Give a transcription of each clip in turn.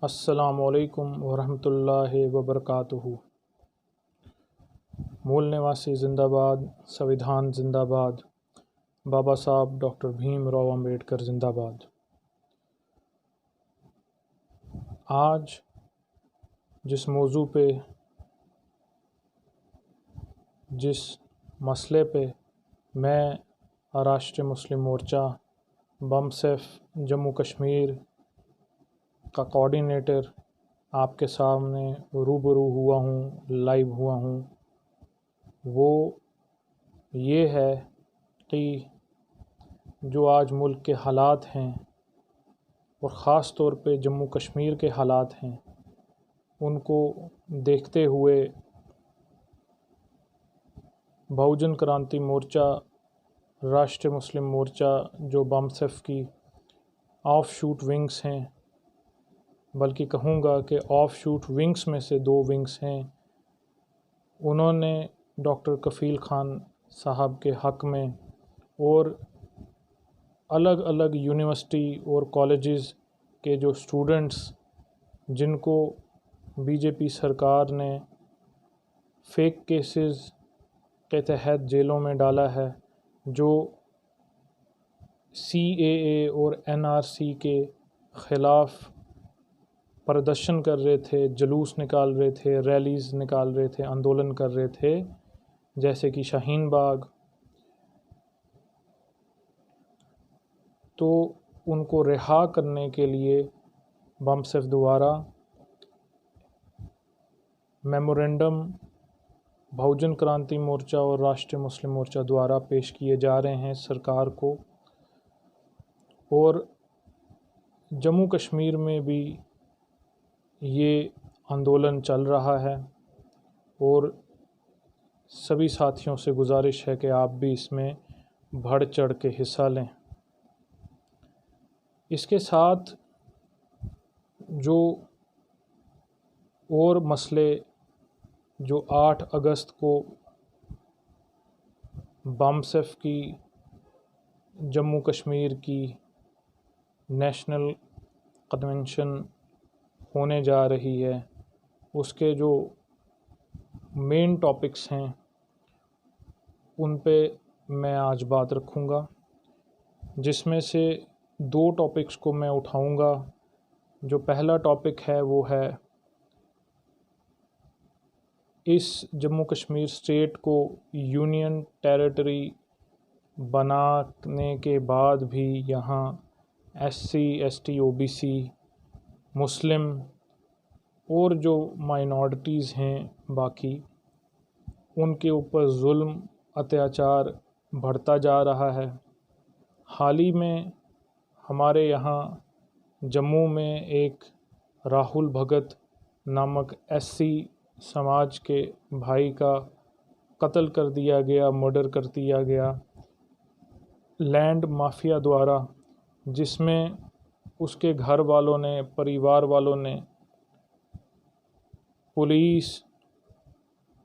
अस्सलामुअलैकुम वरहमतुल्लाहि वबरकातुहू। मूल निवासी जिंदाबाद, संविधान जिंदाबाद, बाबा साहब डॉक्टर भीमराव अम्बेडकर जिंदाबाद। आज जिस मौजू पे, जिस मसले पे मैं राष्ट्रीय मुस्लिम मोर्चा बमसेफ जम्मू कश्मीर का कोऑर्डिनेटर आपके सामने रूबरू हुआ हूँ, लाइव हुआ हूँ, वो ये है कि जो आज मुल्क के हालात हैं और ख़ास तौर पे जम्मू कश्मीर के हालात हैं, उनको देखते हुए बहुजन क्रांति मोर्चा, राष्ट्रीय मुस्लिम मोर्चा जो बमसेफ की ऑफ शूट विंग्स हैं, बल्कि कहूँगा कि ऑफ शूट विंग्स में से दो विंग्स हैं, उन्होंने डॉक्टर कफ़ील ख़ान साहब के हक़ में और अलग अलग यूनिवर्सिटी और कॉलेजेस के जो स्टूडेंट्स जिनको बीजेपी सरकार ने फेक केसेस के तहत जेलों में डाला है, जो CAA और NRC के ख़िलाफ़ प्रदर्शन कर रहे थे, जुलूस निकाल रहे थे, रैलीज़ निकाल रहे थे, आंदोलन कर रहे थे, जैसे कि शाहीन बाग, तो उनको रिहा करने के लिए बमसेफ द्वारा मेमोरेंडम बहुजन क्रांति मोर्चा और राष्ट्रीय मुस्लिम मोर्चा द्वारा पेश किए जा रहे हैं सरकार को। और जम्मू कश्मीर में भी ये आंदोलन चल रहा है और सभी साथियों से गुजारिश है कि आप भी इसमें बढ़ चढ़ के हिस्सा लें। इसके साथ जो और मसले जो 8 अगस्त को बमसेफ की जम्मू कश्मीर की नेशनल कन्वेंशन होने जा रही है, उसके जो मेन टॉपिक्स हैं उन पे मैं आज बात रखूँगा, जिसमें से 2 टॉपिक्स को मैं उठाऊँगा। जो पहला टॉपिक है वो है इस जम्मू कश्मीर स्टेट को यूनियन टेरिटरी बनाने के बाद भी यहाँ SC, ST, OBC, मुस्लिम और जो माइनॉरिटीज़ हैं बाकी, उनके ऊपर जुल्म अत्याचार बढ़ता जा रहा है। हाल ही में हमारे यहाँ जम्मू में एक राहुल भगत नामक SC समाज के भाई का कत्ल कर दिया गया, मर्डर कर दिया गया लैंड माफिया द्वारा, जिसमें उसके घर वालों ने, परिवार वालों ने पुलिस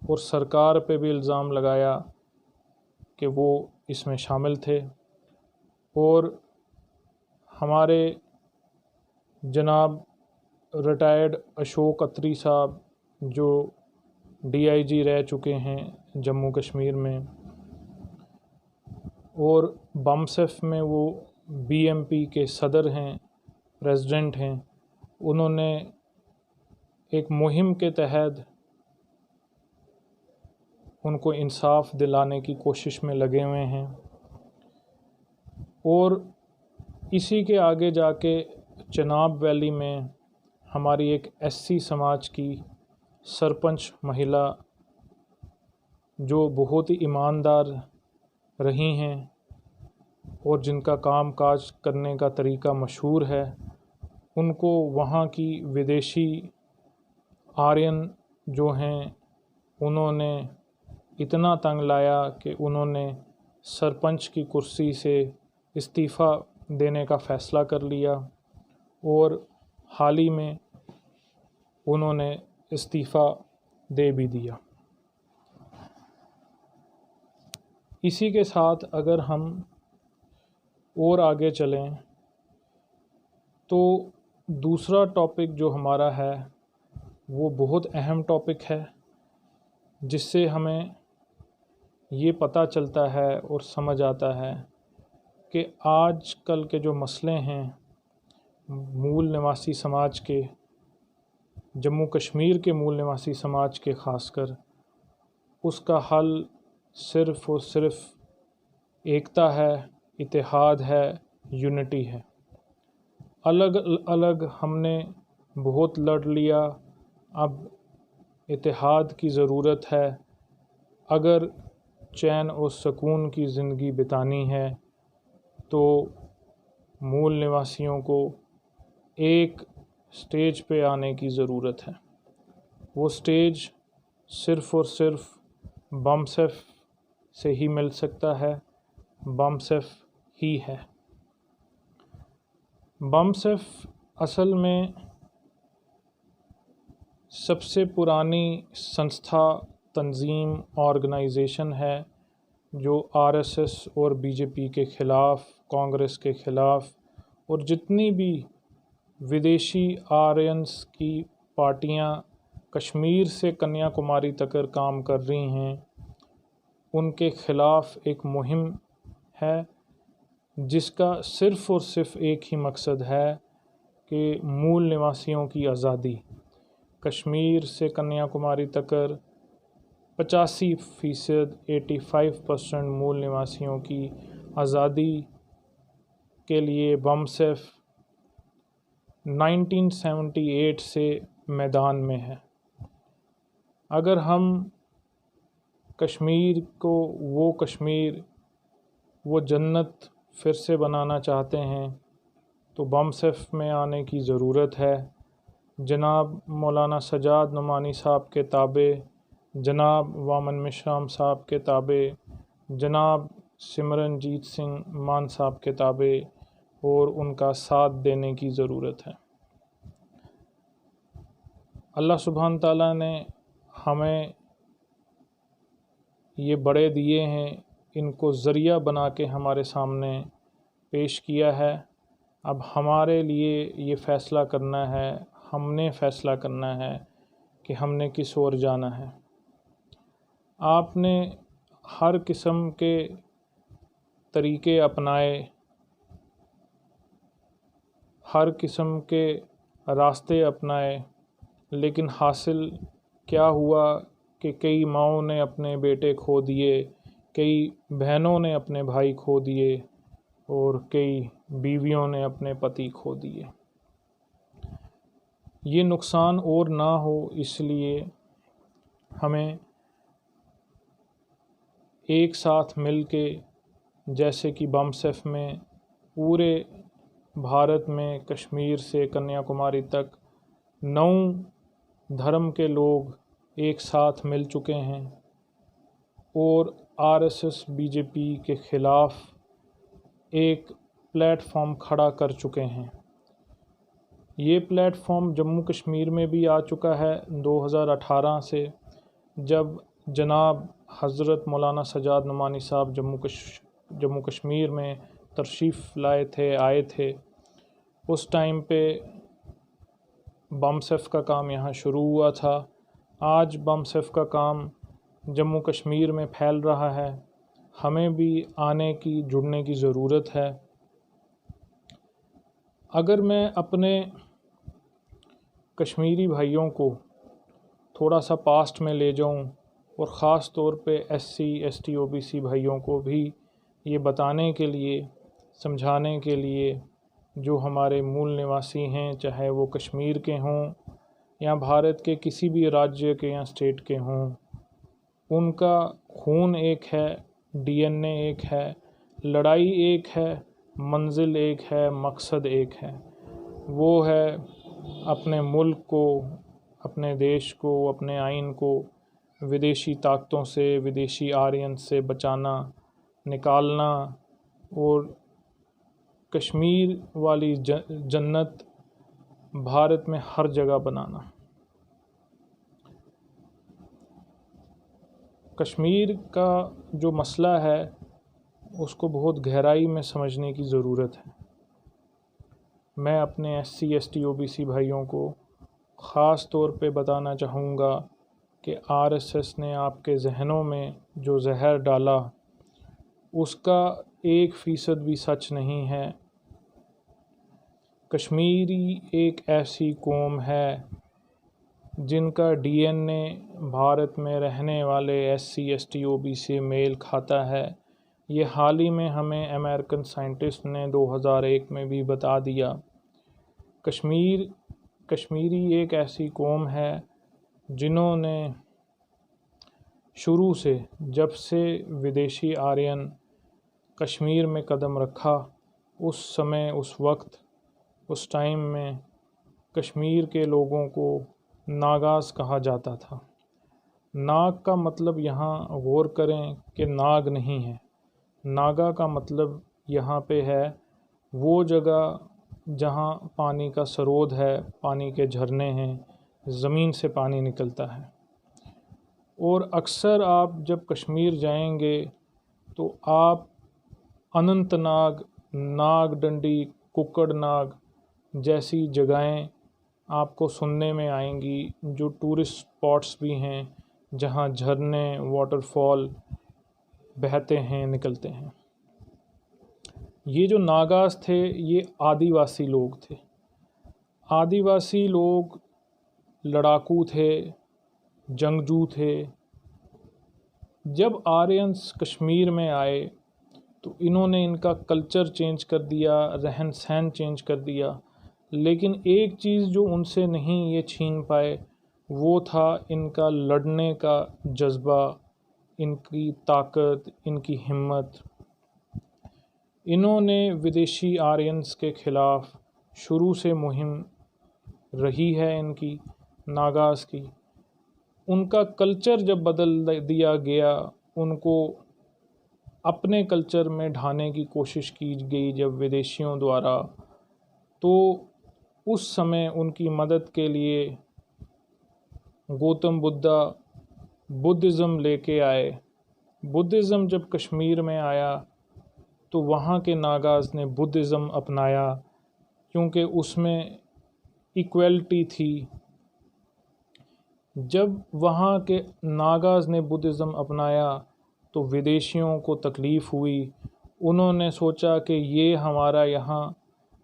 और सरकार पे भी इल्ज़ाम लगाया कि वो इसमें शामिल थे। और हमारे जनाब रिटायर्ड अशोक अत्री साहब जो DIG रह चुके हैं जम्मू कश्मीर में, और बमसेफ में वो BMP के सदर हैं, प्रेसिडेंट हैं, उन्होंने एक मुहिम के तहत उनको इंसाफ दिलाने की कोशिश में लगे हुए हैं। और इसी के आगे जाके चिनाब वैली में हमारी एक SC समाज की सरपंच महिला जो बहुत ही ईमानदार रही हैं और जिनका काम काज करने का तरीका मशहूर है, उनको वहाँ की विदेशी आर्यन जो हैं उन्होंने इतना तंग लाया कि उन्होंने सरपंच की कुर्सी से इस्तीफ़ा देने का फ़ैसला कर लिया और हाल ही में उन्होंने इस्तीफ़ा दे भी दिया। इसी के साथ अगर हम और आगे चलें तो दूसरा टॉपिक जो हमारा है वो बहुत अहम टॉपिक है, जिससे हमें ये पता चलता है और समझ आता है कि आजकल के जो मसले हैं मूल निवासी समाज के, जम्मू कश्मीर के मूल निवासी समाज के ख़ासकर, उसका हल सिर्फ़ और सिर्फ़ एकता है, इत्तेहाद है, यूनिटी है। अलग अलग हमने बहुत लड़ लिया, अब इत्तेहाद की ज़रूरत है। अगर चैन और सुकून की ज़िंदगी बितानी है तो मूल निवासियों को एक स्टेज पे आने की ज़रूरत है। वो स्टेज सिर्फ़ और सिर्फ़ बमसेफ से ही मिल सकता है, बमसेफ ही है। बमसेफ असल में सबसे पुरानी संस्था, तंजीम, ऑर्गेनाइजेशन है जो आरएसएस और बीजेपी के ख़िलाफ़, कांग्रेस के ख़िलाफ़ और जितनी भी विदेशी आर्यंस की पार्टियां कश्मीर से कन्याकुमारी तक काम कर रही हैं, उनके ख़िलाफ़ एक मुहिम है जिसका सिर्फ़ और सिर्फ़ एक ही मकसद है कि मूल निवासियों की आज़ादी। कश्मीर से कन्याकुमारी तक 85%, 85% मूल निवासियों की आज़ादी के लिए बमसेफ 1978 से मैदान में है। अगर हम कश्मीर को वो जन्नत फिर से बनाना चाहते हैं तो बमसेफ में आने की ज़रूरत है। जनाब मौलाना सजाद नुमानी साहब के ताबे, जनाब वामन मिश्राम साहब के ताबे, जनाब सिमरनजीत सिंह मान साहब के ताबे और उनका साथ देने की ज़रूरत है। अल्लाह सुब्हान ताला ने हमें ये बड़े दिए हैं, इनको ज़रिया बना के हमारे सामने पेश किया है। अब हमारे लिए ये फ़ैसला करना है, हमने फ़ैसला करना है कि हमने किस ओर जाना है। आपने हर किस्म के तरीक़े अपनाए, हर किस्म के रास्ते अपनाए, लेकिन हासिल क्या हुआ कि कई माँओं ने अपने बेटे खो दिए, कई बहनों ने अपने भाई खो दिए और कई बीवियों ने अपने पति खो दिए। ये नुकसान और ना हो इसलिए हमें एक साथ मिल के, जैसे कि बमसेफ में पूरे भारत में कश्मीर से कन्याकुमारी तक 9 धर्म के लोग एक साथ मिल चुके हैं और आरएसएस बीजेपी के ख़िलाफ़ एक प्लेटफॉर्म खड़ा कर चुके हैं। ये प्लेटफॉर्म जम्मू कश्मीर में भी आ चुका है 2018 से, जब जनाब हज़रत मौलाना सजाद नुमानी साहब जम्मू कश्मीर में तशरीफ़ आए थे। उस टाइम पे बमसेफ का काम यहाँ शुरू हुआ था। आज बमसेफ का काम जम्मू कश्मीर में फैल रहा है। हमें भी आने की, जुड़ने की ज़रूरत है। अगर मैं अपने कश्मीरी भाइयों को थोड़ा सा पास्ट में ले जाऊं और ख़ास तौर पे SC ST OBC भाइयों को भी ये बताने के लिए, समझाने के लिए, जो हमारे मूल निवासी हैं, चाहे वो कश्मीर के हों या भारत के किसी भी राज्य के या स्टेट के हों, उनका खून एक है, DNA एक है, लड़ाई एक है, मंजिल एक है, मकसद एक है। वो है अपने मुल्क को, अपने देश को, अपने आइन को विदेशी ताकतों से, विदेशी आर्यन से बचाना, निकालना और कश्मीर वाली जन्नत भारत में हर जगह बनाना। कश्मीर का जो मसला है उसको बहुत गहराई में समझने की ज़रूरत है। मैं अपने SC ST OBC भाइयों को ख़ास तौर पे बताना चाहूँगा कि RSS ने आपके जहनों में जो जहर डाला उसका 1% भी सच नहीं है। कश्मीरी एक ऐसी कौम है जिनका DNA भारत में रहने वाले SC ST OBC मेल खाता है। ये हाल ही में हमें अमेरिकन साइंटिस्ट ने 2001 में भी बता दिया। कश्मीरी एक ऐसी कौम है जिन्होंने शुरू से, जब से विदेशी आर्यन कश्मीर में कदम रखा, उस समय, उस वक्त, उस टाइम में कश्मीर के लोगों को नागाज़ कहा जाता था। नाग का मतलब यहाँ गौर करें कि नाग नहीं है। नागा का मतलब यहाँ पे है वो जगह जहाँ पानी का स्रोत है, पानी के झरने हैं, ज़मीन से पानी निकलता है। और अक्सर आप जब कश्मीर जाएंगे तो आप अनंतनाग, नागडंडी, कुक्कड़नाग जैसी जगहें आपको सुनने में आएंगी, जो टूरिस्ट स्पॉट्स भी हैं, जहां झरने, वाटरफॉल बहते हैं, निकलते हैं। ये जो नागाज़ थे ये आदिवासी लोग थे। आदिवासी लोग लड़ाकू थे, जंगजू थे। जब आर्यंस कश्मीर में आए तो इन्होंने इनका कल्चर चेंज कर दिया, रहन सहन चेंज कर दिया, लेकिन एक चीज़ जो उनसे नहीं ये छीन पाए वो था इनका लड़ने का जज्बा, इनकी ताकत, इनकी हिम्मत। इन्होंने विदेशी आर्यंस के ख़िलाफ़ शुरू से मुहिम रही है इनकी, नागाज़ की। उनका कल्चर जब बदल दिया गया, उनको अपने कल्चर में ढाने की कोशिश की गई जब विदेशियों द्वारा, तो उस समय उनकी मदद के लिए गौतम बुद्धा बुद्धिज़्म लेके आए। बुद्धिज़्म जब कश्मीर में आया तो वहाँ के नागाज़ ने बुद्धिज़्म अपनाया, क्योंकि उसमें इक्वलिटी थी। जब वहाँ के नागाज़ ने बुद्धिज़्म अपनाया तो विदेशियों को तकलीफ़ हुई। उन्होंने सोचा कि ये हमारा यहाँ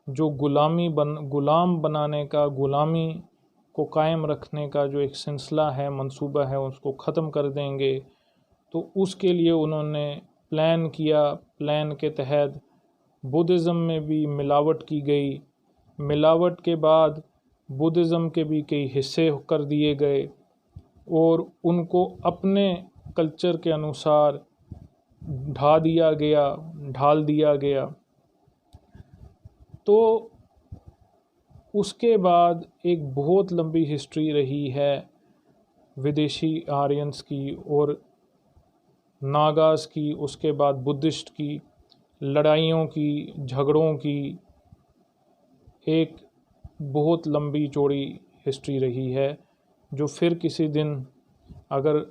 जो गुलाम बनाने का, गुलामी को कायम रखने का जो एक सिलसिला है, मंसूबा है, उसको ख़त्म कर देंगे। तो उसके लिए उन्होंने प्लान किया। प्लान के तहत बुद्धिज़्म में भी मिलावट की गई। मिलावट के बाद बुद्धिज़्म के भी कई हिस्से कर दिए गए और उनको अपने कल्चर के अनुसार ढाल दिया गया। तो उसके बाद एक बहुत लंबी हिस्ट्री रही है विदेशी आर्यंस की और नागाज़ की, उसके बाद बुद्धिस्ट की, लड़ाइयों की, झगड़ों की, एक बहुत लंबी चौड़ी हिस्ट्री रही है, जो फिर किसी दिन अगर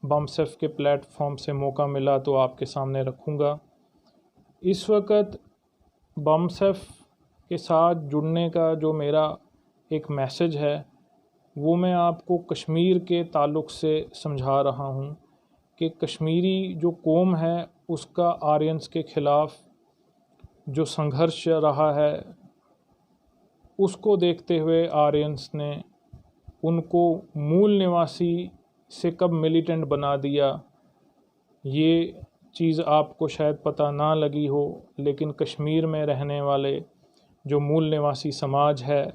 बमसेफ के प्लेटफॉर्म से मौका मिला तो आपके सामने रखूँगा। इस वक्त बमसेफ के साथ जुड़ने का जो मेरा एक मैसेज है वो मैं आपको कश्मीर के ताल्लुक़ से समझा रहा हूँ कि कश्मीरी जो कौम है उसका आर्यंस के ख़िलाफ़ जो संघर्ष रहा है, उसको देखते हुए आर्यंस ने उनको मूल निवासी से कब मिलिटेंट बना दिया, ये चीज़ आपको शायद पता ना लगी हो, लेकिन कश्मीर में रहने वाले जो मूल निवासी समाज है,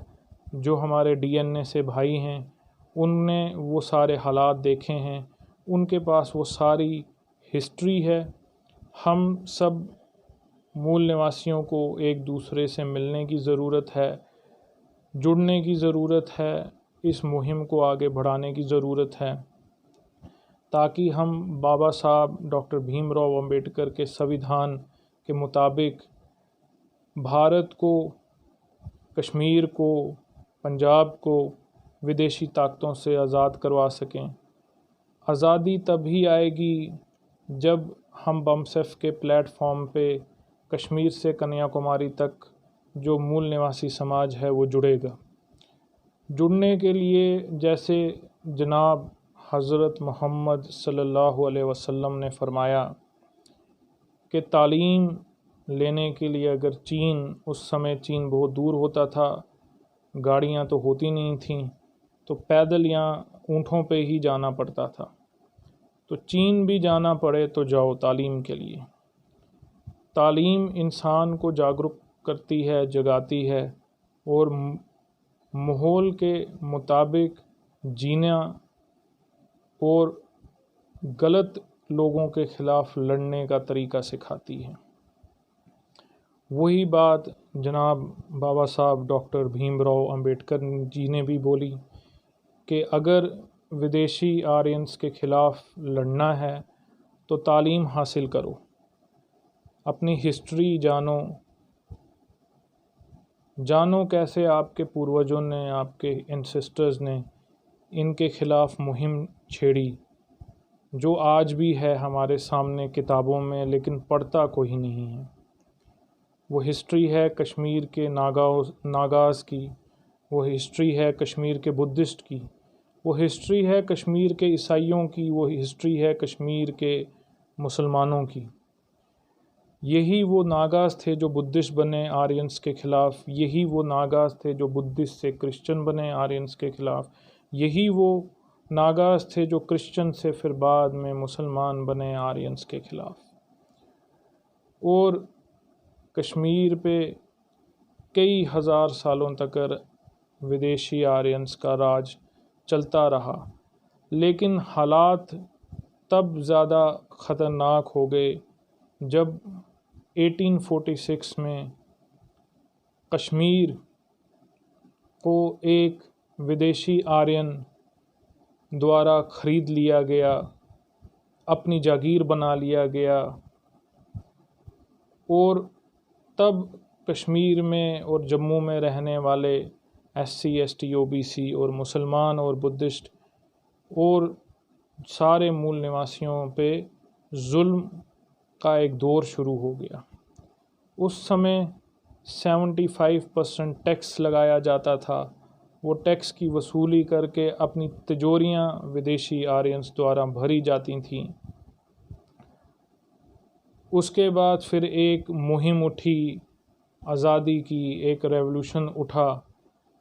जो हमारे DNA से भाई हैं, उनने वो सारे हालात देखे हैं, उनके पास वो सारी हिस्ट्री है। हम सब मूल निवासियों को एक दूसरे से मिलने की ज़रूरत है, जुड़ने की ज़रूरत है, इस मुहिम को आगे बढ़ाने की ज़रूरत है, ताकि हम बाबा साहब डॉक्टर भीमराव अंबेडकर के संविधान के मुताबिक भारत को, कश्मीर को, पंजाब को विदेशी ताकतों से आज़ाद करवा सकें। आज़ादी तभी आएगी जब हम बमसेफ के प्लेटफॉर्म पे कश्मीर से कन्याकुमारी तक जो मूल निवासी समाज है वो जुड़ेगा। जुड़ने के लिए जैसे जनाब हज़रत मोहम्मद सल्लल्लाहु अलैहि वसल्लम ने फरमाया कि तालीम लेने के लिए अगर उस समय चीन बहुत दूर होता था, गाड़ियाँ तो होती नहीं थीं, तो पैदल या ऊँटों पे ही जाना पड़ता था। तो चीन भी जाना पड़े तो जाओ तालीम के लिए। तालीम इंसान को जागरूक करती है, जगाती है और माहौल के मुताबिक जीना और गलत लोगों के ख़िलाफ़ लड़ने का तरीक़ा सिखाती है। वही बात जनाब बाबा साहब डॉक्टर भीमराव अंबेडकर जी ने भी बोली कि अगर विदेशी आर्यंस के ख़िलाफ़ लड़ना है तो तालीम हासिल करो, अपनी हिस्ट्री जानो कैसे आपके पूर्वजों ने, आपके एंसेस्टर्स ने इनके ख़िलाफ़ मुहिम छेड़ी, जो आज भी है हमारे सामने किताबों में, लेकिन पढ़ता कोई नहीं है। वो हिस्ट्री है कश्मीर के नागाज़ की, वो हिस्ट्री है कश्मीर के बुद्धिस्ट की, वो हिस्ट्री है कश्मीर के ईसाइयों की, वो हिस्ट्री है कश्मीर के मुसलमानों की। यही वो नागाज़ थे जो बुद्धिस्ट बने आर्यंस के ख़िलाफ़, यही वो नागाज़ थे जो बुद्धिस्ट से क्रिश्चियन बने आर्यंस के ख़िलाफ़, यही वो नागाज़ थे जो क्रिश्चियन से फिर बाद में मुसलमान बने आर्यंस के ख़िलाफ़। और कश्मीर पे कई हज़ार सालों तक विदेशी आर्यंस का राज चलता रहा, लेकिन हालात तब ज़्यादा ख़तरनाक हो गए जब 1846 में कश्मीर को एक विदेशी आर्यन द्वारा ख़रीद लिया गया, अपनी जागीर बना लिया गया। और तब कश्मीर में और जम्मू में रहने वाले SC ST OBC और मुसलमान और बुद्धिस्ट और सारे मूल निवासियों पे जुल्म का एक दौर शुरू हो गया। उस समय 75% टैक्स लगाया जाता था। वो टैक्स की वसूली करके अपनी तिजोरियां विदेशी आर्यंस द्वारा भरी जाती थीं। उसके बाद फिर एक मुहिम उठी, आज़ादी की एक रेवोल्यूशन उठा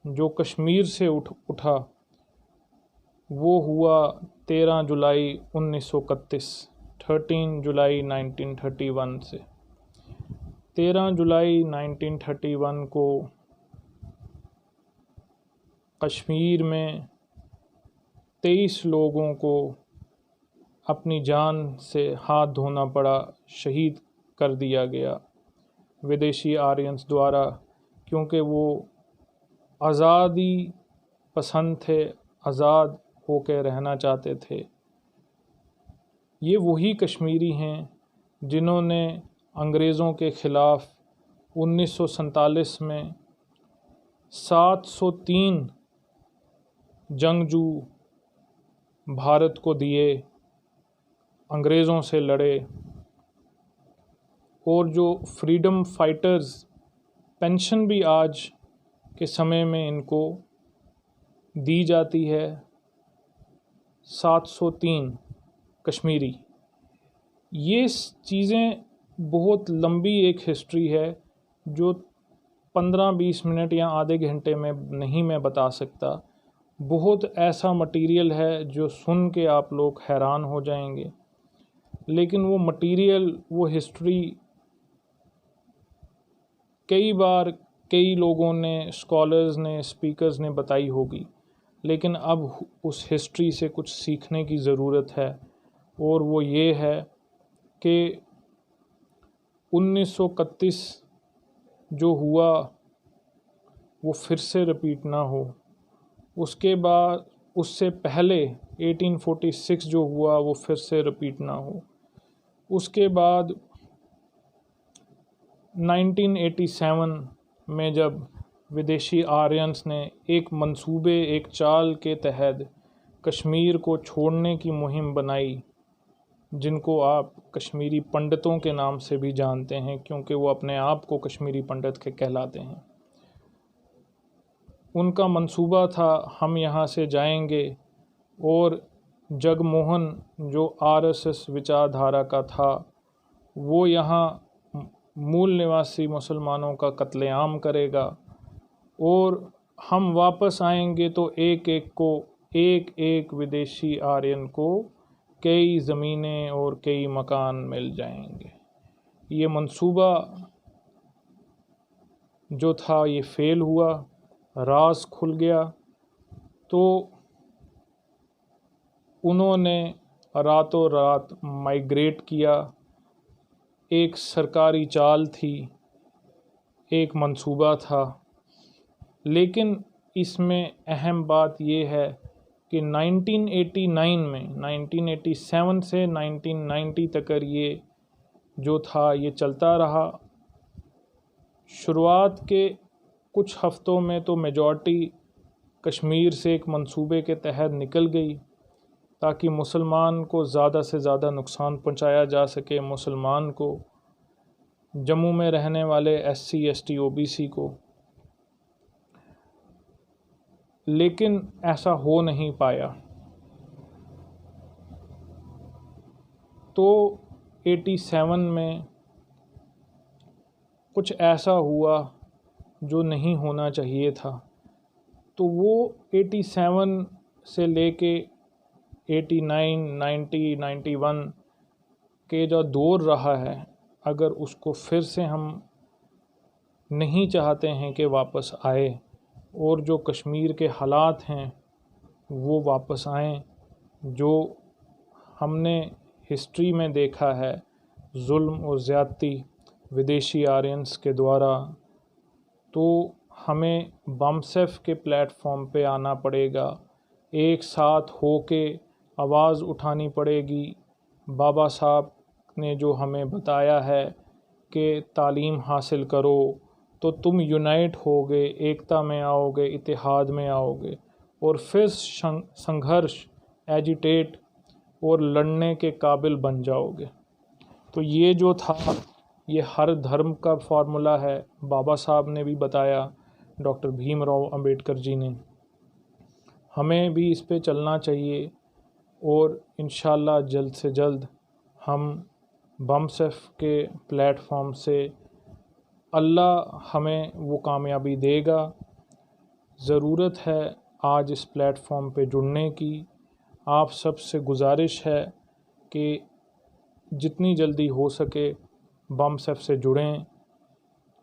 जो कश्मीर से उठा। वो हुआ 13 जुलाई 1931, 13 जुलाई 1931 से। 13 जुलाई 1931 को कश्मीर में 23 लोगों को अपनी जान से हाथ धोना पड़ा, शहीद कर दिया गया विदेशी आर्यंस द्वारा, क्योंकि वो आज़ादी पसंद थे, आज़ाद होकर रहना चाहते थे। ये वही कश्मीरी हैं जिन्होंने अंग्रेज़ों के ख़िलाफ़ 1947 में 703 जंगजू भारत को दिए, अंग्रेज़ों से लड़े। और जो फ्रीडम फाइटर्स पेंशन भी आज के समय में इनको दी जाती है, 703 कश्मीरी। ये चीज़ें बहुत लंबी एक हिस्ट्री है जो 15-20 मिनट या आधे घंटे में नहीं मैं बता सकता। बहुत ऐसा मटेरियल है जो सुन के आप लोग हैरान हो जाएंगे, लेकिन वो मटेरियल, वो हिस्ट्री कई बार कई लोगों ने, स्कॉलर्स ने, स्पीकर्स ने बताई होगी, लेकिन अब उस हिस्ट्री से कुछ सीखने की ज़रूरत है। और वो ये है कि 1931 जो हुआ वो फिर से रिपीट ना हो। उसके बाद उससे पहले 1846 जो हुआ वो फिर से रिपीट ना हो। उसके बाद 1987 में जब विदेशी आर्यंस ने एक मंसूबे, एक चाल के तहत कश्मीर को छोड़ने की मुहिम बनाई, जिनको आप कश्मीरी पंडितों के नाम से भी जानते हैं, क्योंकि वो अपने आप को कश्मीरी पंडित के कहलाते हैं। उनका मंसूबा था हम यहाँ से जाएंगे और जगमोहन जो आरएसएस विचारधारा का था वो यहाँ मूल निवासी मुसलमानों का कत्लेआम करेगा और हम वापस आएंगे तो एक एक विदेशी आर्यन को कई ज़मीनें और कई मकान मिल जाएंगे। ये मंसूबा जो था ये फेल हुआ, राज खुल गया। तो उन्होंने रातों रात माइग्रेट किया। एक सरकारी चाल थी, एक मंसूबा था, लेकिन इसमें अहम बात ये है कि 1987 से 1990 तक ये जो था ये चलता रहा। शुरुआत के कुछ हफ्तों में तो मेजॉरिटी कश्मीर से एक मंसूबे के तहत निकल गई ताकि मुसलमान को ज़्यादा से ज़्यादा नुकसान पहुंचाया जा सके, मुसलमान को, जम्मू में रहने वाले SC ST OBC को। लेकिन ऐसा हो नहीं पाया। तो 87 में कुछ ऐसा हुआ जो नहीं होना चाहिए था। तो वो 87 से लेके 89, 90, 91 के जो दौर रहा है, अगर उसको फिर से हम नहीं चाहते हैं कि वापस आए और जो कश्मीर के हालात हैं वो वापस आएँ, जो हमने हिस्ट्री में देखा है जुल्म और ज़्यादती विदेशी आर्यंस के द्वारा, तो हमें बमसेफ के प्लेटफॉर्म पे आना पड़ेगा, एक साथ होके आवाज़ उठानी पड़ेगी। बाबा साहब ने जो हमें बताया है कि तालीम हासिल करो तो तुम यूनाइट होगे, एकता में आओगे, इत्तेहाद में आओगे और फिर संघर्ष, एजिटेट और लड़ने के काबिल बन जाओगे। तो ये जो था ये हर धर्म का फार्मूला है। बाबा साहब ने भी बताया, डॉक्टर भीमराव अंबेडकर जी ने, हमें भी इस पे चलना चाहिए और इंशाल्लाह जल्द से जल्द हम बमसेफ के प्लेटफॉर्म से अल्लाह हमें वो कामयाबी देगा। ज़रूरत है आज इस प्लेटफॉर्म पे जुड़ने की। आप सबसे गुजारिश है कि जितनी जल्दी हो सके बमसेफ से जुड़ें।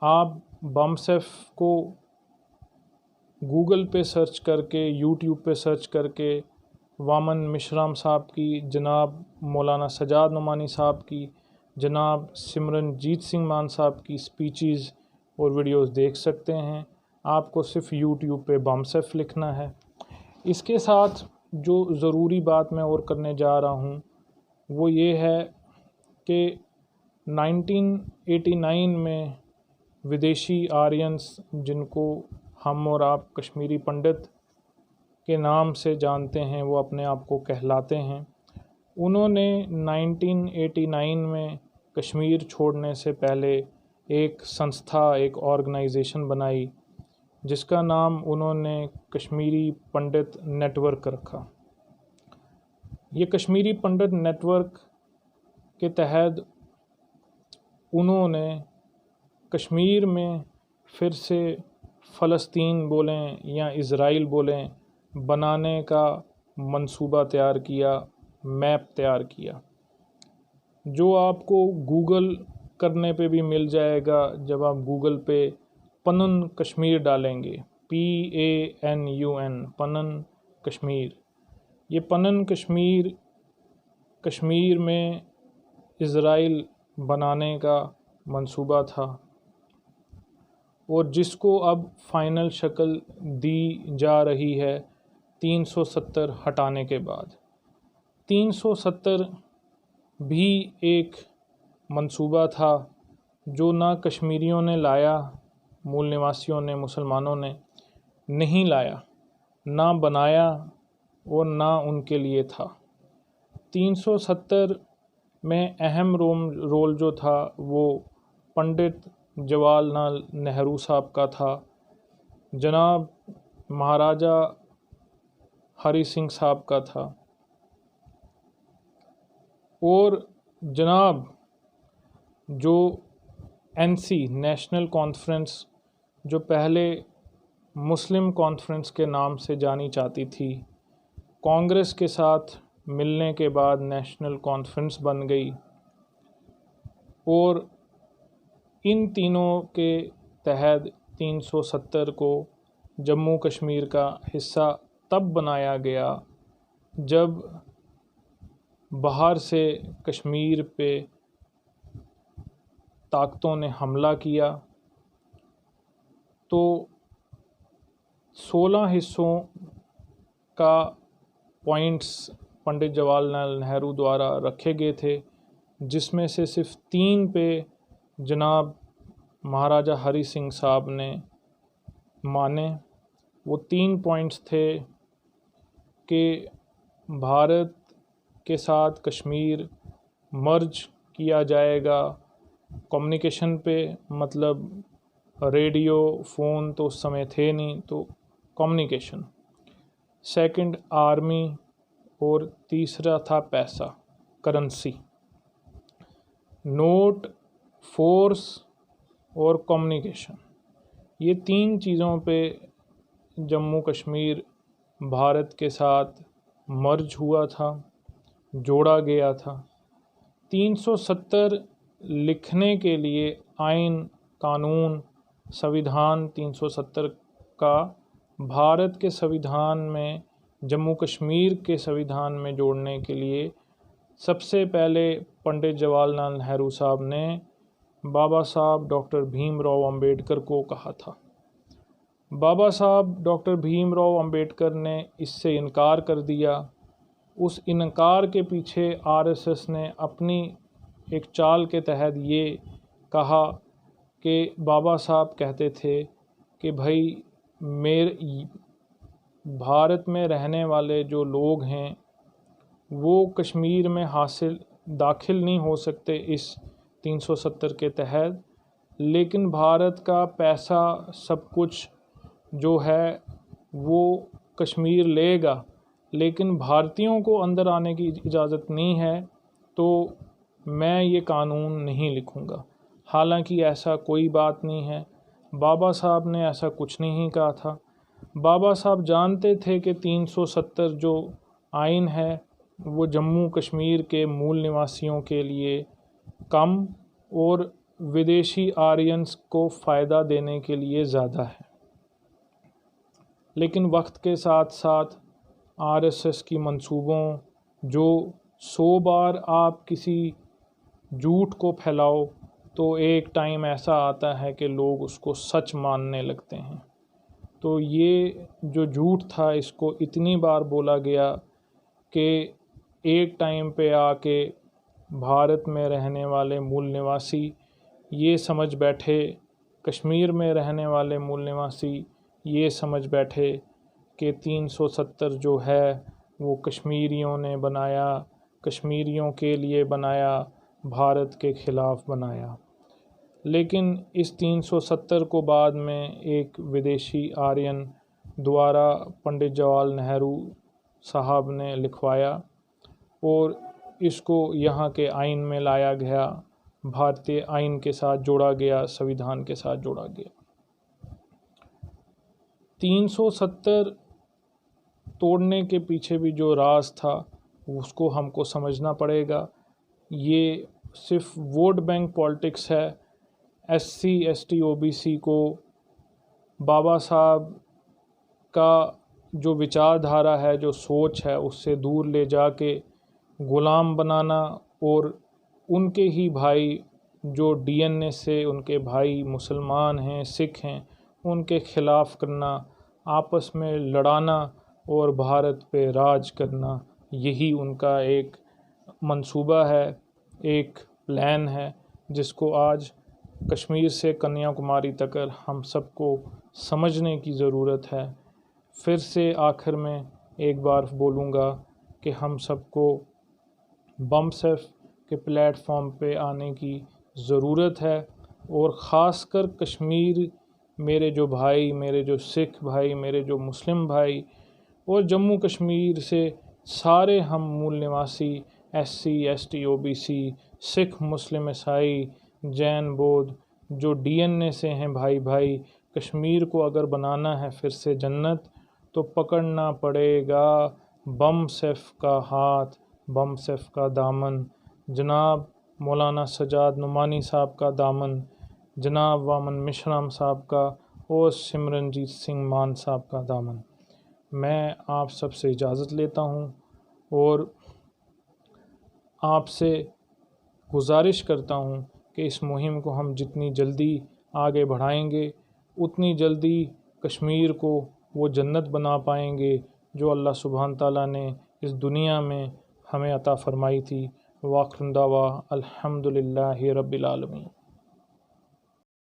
आप बमसेफ को गूगल पे सर्च करके, यूट्यूब पे सर्च करके वामन मिश्राम साहब की, जनाब मौलाना सजाद नुमानी साहब की, जनाब सिमरनजीत सिंह मान साहब की स्पीचेस और वीडियोस देख सकते हैं। आपको सिर्फ यूट्यूब पे बमसेफ लिखना है। इसके साथ जो ज़रूरी बात मैं और करने जा रहा हूँ वो ये है कि 1989 में विदेशी आर्यंस, जिनको हम और आप कश्मीरी पंडित के नाम से जानते हैं, वो अपने आप को कहलाते हैं, उन्होंने 1989 में कश्मीर छोड़ने से पहले एक संस्था, एक ऑर्गेनाइजेशन बनाई जिसका नाम उन्होंने कश्मीरी पंडित नेटवर्क रखा। ये कश्मीरी पंडित नेटवर्क के तहत उन्होंने कश्मीर में फिर से फ़लस्तीन बोलें या इज़राइल बोलें बनाने का मंसूबा तैयार किया, मैप तैयार किया, जो आपको गूगल करने पे भी मिल जाएगा। जब आप गूगल पे पनन कश्मीर डालेंगे, PANUN, पनन कश्मीर, ये पनन कश्मीर कश्मीर में इज़राइल बनाने का मंसूबा था और जिसको अब फ़ाइनल शक्ल दी जा रही है 370 हटाने के बाद। 370 भी एक मंसूबा था जो ना कश्मीरियों ने लाया, मूल निवासियों ने, मुसलमानों ने नहीं लाया, ना बनाया और ना उनके लिए था। 370 में अहम रोल जो था वो पंडित जवाहरलाल नेहरू साहब का था। जनाब महाराजा हरी सिंह साहब का था। और जनाब जो एनसी नेशनल कॉन्फ्रेंस, जो पहले मुस्लिम कॉन्फ्रेंस के नाम से जानी जाती थी, कांग्रेस के साथ मिलने के बाद नेशनल कॉन्फ्रेंस बन गई। और इन तीनों के तहत 370 को जम्मू कश्मीर का हिस्सा तब बनाया गया जब बाहर से कश्मीर पे ताकतों ने हमला किया। तो 16 हिस्सों का पॉइंट्स पंडित जवाहरलाल नेहरू द्वारा रखे गए थे, जिसमें से सिर्फ 3 पे जनाब महाराजा हरी सिंह साहब ने माने। वो 3 पॉइंट्स थे कि भारत के साथ कश्मीर मर्ज किया जाएगा कम्युनिकेशन पे, मतलब रेडियो फ़ोन तो उस समय थे नहीं, तो कम्युनिकेशन। सेकंड आर्मी, और तीसरा था पैसा, करेंसी। नोट, फोर्स और कम्युनिकेशन, ये 3 चीज़ों पे जम्मू कश्मीर भारत के साथ मर्ज हुआ था, जोड़ा गया था। 370 लिखने के लिए आइन, कानून, संविधान 370 का भारत के संविधान में जम्मू कश्मीर के संविधान में जोड़ने के लिए सबसे पहले पंडित जवाहरलाल नेहरू साहब ने बाबा साहब डॉक्टर भीमराव अंबेडकर को कहा था। बाबा साहब डॉक्टर भीमराव अंबेडकर ने इससे इनकार कर दिया। उस इनकार के पीछे आरएसएस ने अपनी एक चाल के तहत ये कहा कि बाबा साहब कहते थे कि भाई मेरे भारत में रहने वाले जो लोग हैं वो कश्मीर में दाखिल नहीं हो सकते इस 370 के तहत, लेकिन भारत का पैसा सब कुछ जो है वो कश्मीर लेगा, लेकिन भारतीयों को अंदर आने की इजाज़त नहीं है, तो मैं ये कानून नहीं लिखूँगा। हालांकि ऐसा कोई बात नहीं है, बाबा साहब ने ऐसा कुछ नहीं कहा था। बाबा साहब जानते थे कि 370 जो आइन है वो जम्मू कश्मीर के मूल निवासियों के लिए कम और विदेशी आर्यंस को फ़ायदा देने के लिए ज़्यादा है। लेकिन वक्त के साथ साथ आरएसएस की मंसूबों, जो 100 बार आप किसी झूठ को फैलाओ तो एक टाइम ऐसा आता है कि लोग उसको सच मानने लगते हैं। तो ये जो झूठ था इसको इतनी बार बोला गया कि एक टाइम पे आके भारत में रहने वाले मूल निवासी ये समझ बैठे, कश्मीर में रहने वाले मूल निवासी ये समझ बैठे कि 370 जो है वो कश्मीरियों ने बनाया, कश्मीरियों के लिए बनाया, भारत के ख़िलाफ़ बनाया। लेकिन इस 370 को बाद में एक विदेशी आर्यन द्वारा पंडित जवाहरलाल नेहरू साहब ने लिखवाया और इसको यहाँ के आइन में लाया गया, भारतीय आइन के साथ जोड़ा गया, संविधान के साथ जोड़ा गया। 370 तोड़ने के पीछे भी जो राज था उसको हमको समझना पड़ेगा। ये सिर्फ वोट बैंक पॉलिटिक्स है। SC ST OBC को बाबा साहब का जो विचारधारा है, जो सोच है, उससे दूर ले जाके गुलाम बनाना और उनके ही भाई जो DNA से उनके भाई मुसलमान हैं, सिख हैं, उनके ख़िलाफ़ करना, आपस में लड़ाना और भारत पे राज करना, यही उनका एक मंसूबा है, एक प्लान है, जिसको आज कश्मीर से कन्याकुमारी तक हम सबको समझने की ज़रूरत है। फिर से आखिर में एक बार बोलूँगा कि हम सबको BUMSEF के प्लेटफॉर्म पे आने की ज़रूरत है और ख़ासकर कश्मीर मेरे जो भाई, मेरे जो सिख भाई, मेरे जो मुस्लिम भाई और जम्मू कश्मीर से सारे हम मूल निवासी SC ST OBC सिख मुस्लिम ईसाई जैन बौद्ध जो DNA से हैं भाई भाई, कश्मीर को अगर बनाना है फिर से जन्नत तो पकड़ना पड़ेगा बम सैफ का हाथ, बम सैफ का दामन, जनाब मौलाना सजाद नुमानी साहब का दामन, जनाब वामन मिश्राम साहब का और सिमरनजीत सिंह मान साहब का दामन। मैं आप सबसे इजाज़त लेता हूँ और आपसे गुजारिश करता हूँ कि इस मुहिम को हम जितनी जल्दी आगे बढ़ाएंगे उतनी जल्दी कश्मीर को वो जन्नत बना पाएंगे जो अल्लाह सुब्हान ताला ने इस दुनिया में हमें अता फ़रमाई थी। वाक़िर दावा अल्हम्दुलिल्लाहि रब्बिल आलमीन।